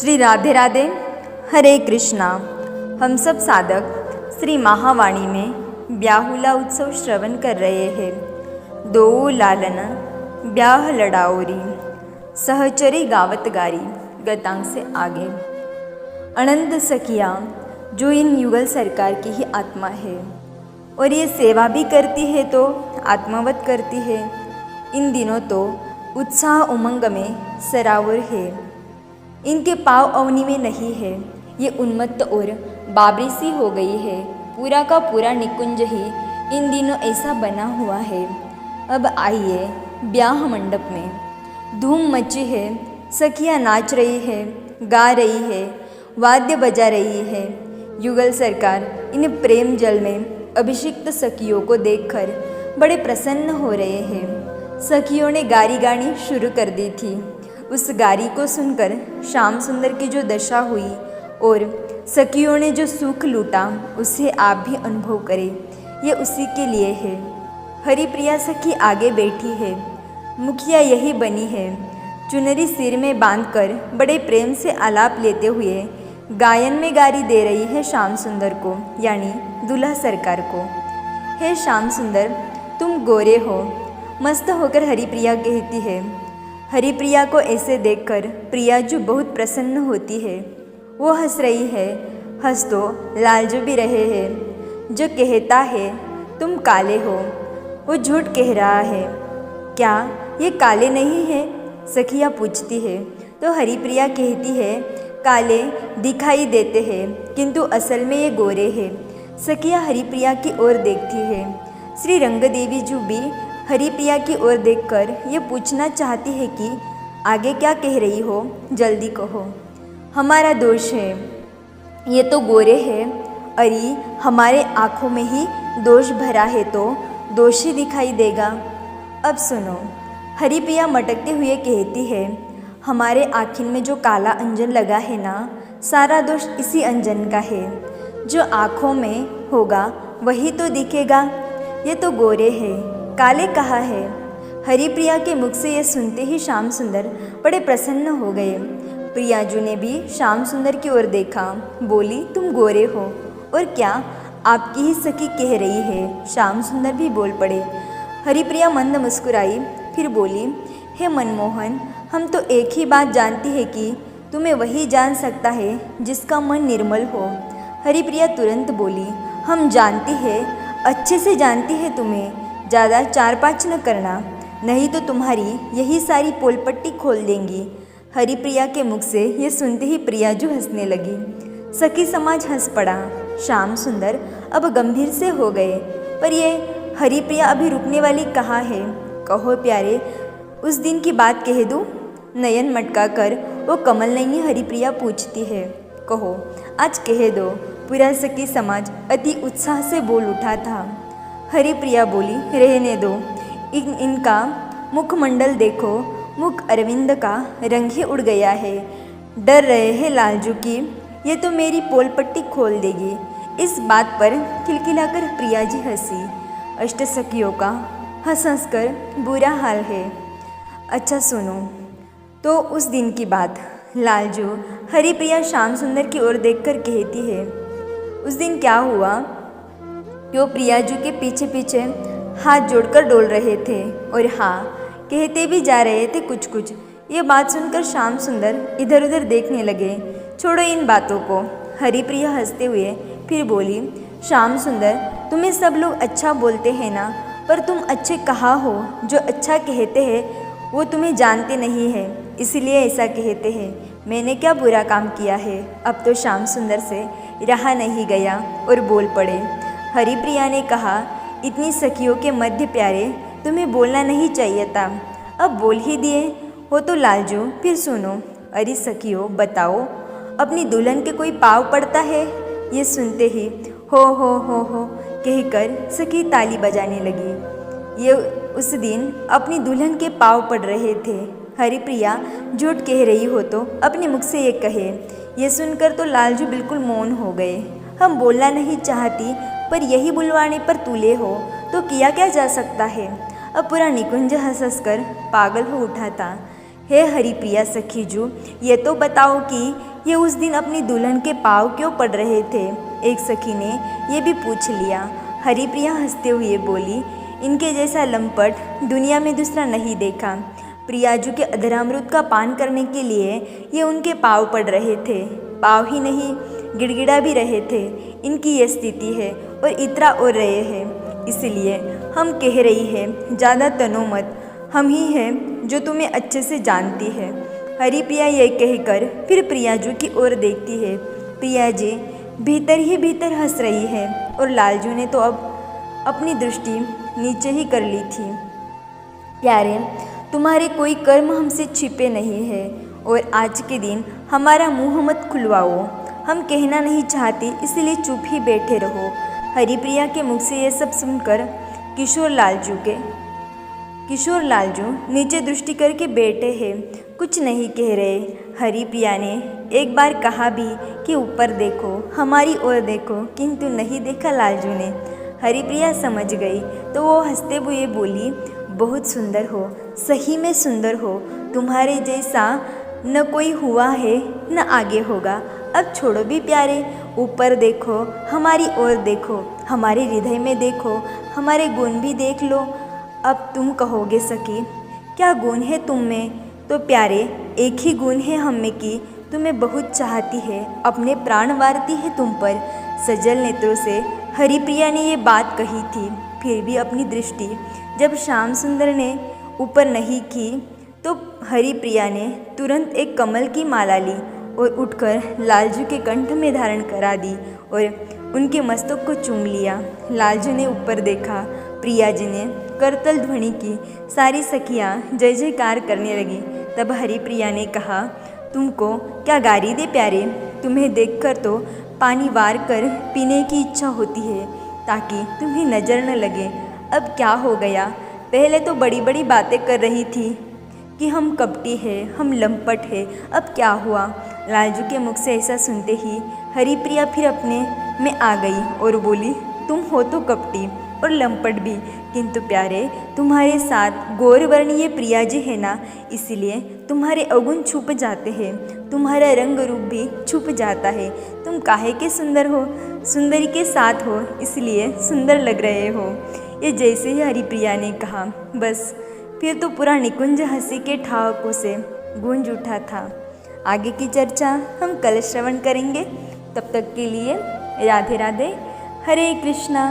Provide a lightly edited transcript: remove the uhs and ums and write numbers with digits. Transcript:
श्री राधे राधे, हरे कृष्णा। हम सब साधक श्री महावाणी में ब्याहुला उत्सव श्रवण कर रहे हैं। दो लालन ब्याह लड़ाओरी, सहचरी गावत गारी गतांग से आगे। अनंत सखिया जो इन युगल सरकार की ही आत्मा है और ये सेवा भी करती है तो आत्मवत करती है। इन दिनों तो उत्साह उमंग में सरावर है। इनके पाव अवनी में नहीं है। ये उन्मत्त और बाबरी सी हो गई है। पूरा का पूरा निकुंज ही इन दिनों ऐसा बना हुआ है। अब आइए ब्याह मंडप में। धूम मची है, सखियाँ नाच रही है, गा रही है, वाद्य बजा रही है। युगल सरकार इन प्रेम जल में अभिषिक्त सखियों को देखकर बड़े प्रसन्न हो रहे हैं। सखियों ने गारी गानी शुरू कर दी थी। उस गारी को सुनकर श्याम सुंदर की जो दशा हुई और सखियों ने जो सुख लूटा उसे आप भी अनुभव करें। ये उसी के लिए है। हरिप्रिया सखी आगे बैठी है, मुखिया यही बनी है। चुनरी सिर में बांधकर बड़े प्रेम से आलाप लेते हुए गायन में गारी दे रही है श्याम सुंदर को, यानी दूल्हा सरकार को। हे श्याम सुंदर, तुम गोरे हो। मस्त होकर हरिप्रिया कहती है। हरिप्रिया को ऐसे देखकर प्रियाजू बहुत प्रसन्न होती है। वो हंस रही है। हंस तो लालजू भी रहे हैं। जो कहता है तुम काले हो वो झूठ कह रहा है। क्या ये काले नहीं है? सखिया पूछती है तो हरिप्रिया कहती है काले दिखाई देते हैं किंतु असल में ये गोरे हैं। सखिया हरिप्रिया की ओर देखती है। श्री रंगदेवी जू भी हरिप्रिया की ओर देखकर ये पूछना चाहती है कि आगे क्या कह रही हो, जल्दी कहो। हमारा दोष है, ये तो गोरे हैं। अरे हमारे आँखों में ही दोष भरा है तो दोष ही दिखाई देगा। अब सुनो, हरिप्रिया मटकते हुए कहती है हमारे आँखिन में जो काला अंजन लगा है ना, सारा दोष इसी अंजन का है। जो आँखों में होगा वही तो दिखेगा। ये तो गोरे हैं, काले कहाँ है? हरिप्रिया के मुख से ये सुनते ही श्याम सुंदर बड़े प्रसन्न हो गए। प्रियाजू ने भी श्याम सुंदर की ओर देखा, बोली तुम गोरे हो और क्या आपकी ही सखी कह रही है। श्याम सुंदर भी बोल पड़े। हरिप्रिया मंद मुस्कुराई, फिर बोली हे मनमोहन, हम तो एक ही बात जानती है कि तुम्हें वही जान सकता है जिसका मन निर्मल हो। हरिप्रिया तुरंत बोली हम जानती है, अच्छे से जानती है तुम्हें। ज़्यादा चार पाँच न करना, नहीं तो तुम्हारी यही सारी पोलपट्टी खोल देंगी। हरिप्रिया के मुख से ये सुनते ही प्रियाजू हंसने लगी। सखी समाज हंस पड़ा। श्याम सुंदर अब गंभीर से हो गए। पर ये हरिप्रिया अभी रुकने वाली कहाँ है? कहो प्यारे, उस दिन की बात कह दूँ? नयन मटका कर वो कमल नयनी हरिप्रिया पूछती है। कहो आज कह दो। पूरा सखी समाज अति उत्साह से बोल उठा था। हरिप्रिया बोली रहने दो, इनका मुखमंडल देखो, मुख अरविंद का रंग ही उड़ गया है। डर रहे हैं लालजू की ये तो मेरी पोलपट्टी खोल देगी। इस बात पर खिलखिलाकर प्रिया जी हंसी। अष्ट सखियों का हंस हंस कर बुरा हाल है। अच्छा सुनो तो उस दिन की बात। लालजू हरिप्रिया श्याम सुंदर की ओर देखकर कहती है उस दिन क्या हुआ? वो प्रियाजू के पीछे पीछे हाथ जोड़कर डोल रहे थे और हाँ कहते भी जा रहे थे कुछ कुछ। ये बात सुनकर श्याम सुंदर इधर उधर देखने लगे। छोड़ो इन बातों को। हरिप्रिया हंसते हुए फिर बोली श्याम सुंदर, तुम्हें सब लोग अच्छा बोलते हैं ना, पर तुम अच्छे कहाँ हो? जो अच्छा कहते हैं वो तुम्हें जानते नहीं है, इसलिए ऐसा कहते हैं। मैंने क्या बुरा काम किया है? अब तो श्याम सुंदर से रहा नहीं गया और बोल पड़े। हरिप्रिया ने कहा इतनी सखियों के मध्य प्यारे, तुम्हें बोलना नहीं चाहिए था, अब बोल ही दिए हो तो लालजू। फिर सुनो। अरे सखियों बताओ, अपनी दुल्हन के कोई पाँव पड़ता है? ये सुनते ही हो कहकर सखी ताली बजाने लगी। ये उस दिन अपनी दुल्हन के पाँव पड़ रहे थे। हरिप्रिया झूठ कह रही हो तो अपने मुख से ये कहे। ये सुनकर तो लालजू बिल्कुल मौन हो गए। हम बोलना नहीं चाहती पर यही बुलवाने पर तुले हो तो किया क्या जा सकता है? अब पूरा निकुंज हंस हंस कर पागल हो उठा था। हे हरिप्रिया सखीजू, ये तो बताओ कि ये उस दिन अपनी दुल्हन के पाँव क्यों पड़ रहे थे। एक सखी ने ये भी पूछ लिया। हरिप्रिया हंसते हुए बोली, इनके जैसा लंपट दुनिया में दूसरा नहीं देखा। प्रियाजू के अधरामृत का पान करने के लिए ये उनके पाँव पड़ रहे थे। पाँव ही नहीं, गिड़गिड़ा भी रहे थे। इनकी ये स्थिति है और इतरा और रहे हैं। इसलिए हम कह रही है, ज़्यादा तनो मत, हम ही हैं जो तुम्हें अच्छे से जानती है। हरिप्रिया ये कहकर फिर प्रियाजू की ओर देखती है। प्रिया जी भीतर ही भीतर हंस रही है और लालजू ने तो अब अपनी दृष्टि नीचे ही कर ली थी। प्यारे, तुम्हारे कोई कर्म हमसे छिपे नहीं है और आज के दिन हमारा मुंह मत खुलवाओ। हम कहना नहीं चाहते, इसलिए चुप ही बैठे रहो। हरिप्रिया के मुख से यह सब सुनकर किशोर लालजू नीचे दृष्टि करके बैठे हैं, कुछ नहीं कह रहे। हरिप्रिया ने एक बार कहा भी कि ऊपर देखो, हमारी ओर देखो, किंतु नहीं देखा लालजू ने। हरिप्रिया समझ गई तो वो हंसते हुए बोली, बहुत सुंदर हो, सही में सुंदर हो। तुम्हारे जैसा न कोई हुआ है न आगे होगा। अब छोड़ो भी प्यारे, ऊपर देखो, हमारी ओर देखो, हमारे हृदय में देखो, हमारे गुण भी देख लो। अब तुम कहोगे सखी, क्या गुण है तुम में? तो प्यारे, एक ही गुण है हम में कि तुम्हें बहुत चाहती है, अपने प्राण वारती है तुम पर। सजल नेत्रों से हरिप्रिया ने ये बात कही थी। फिर भी अपनी दृष्टि जब श्याम सुंदर ने ऊपर नहीं की तो हरिप्रिया ने तुरंत एक कमल की माला ली और उठकर लालजू के कंठ में धारण करा दी और उनके मस्तक को चूम लिया। लालजू ने ऊपर देखा, प्रिया जी ने करतल ध्वनि की, सारी सखियाँ जय जयकार करने लगी। तब हरिप्रिया ने कहा, तुमको क्या गारी दे प्यारे, तुम्हें देखकर तो पानी वार कर पीने की इच्छा होती है ताकि तुम्हें नज़र न लगे। अब क्या हो गया? पहले तो बड़ी बड़ी बातें कर रही थी कि हम कपटी हैं, हम लंपट हैं, अब क्या हुआ? लालजू के मुख से ऐसा सुनते ही हरिप्रिया फिर अपने में आ गई और बोली, तुम हो तो कपटी और लंपट भी, किंतु प्यारे तुम्हारे साथ गौरवर्णीय प्रिया जी है ना, इसलिए तुम्हारे अवगुण छुप जाते हैं, तुम्हारा रंग रूप भी छुप जाता है। तुम काहे के सुंदर हो, सुंदरी के साथ हो, इसलिए सुंदर लग रहे हो। ये जैसे ही हरिप्रिया ने कहा, बस फिर तो पूरा निकुंज हंसी के ठहाकों से गूंज उठा था। आगे की चर्चा हम कल श्रवण करेंगे। तब तक के लिए राधे राधे, हरे कृष्णा।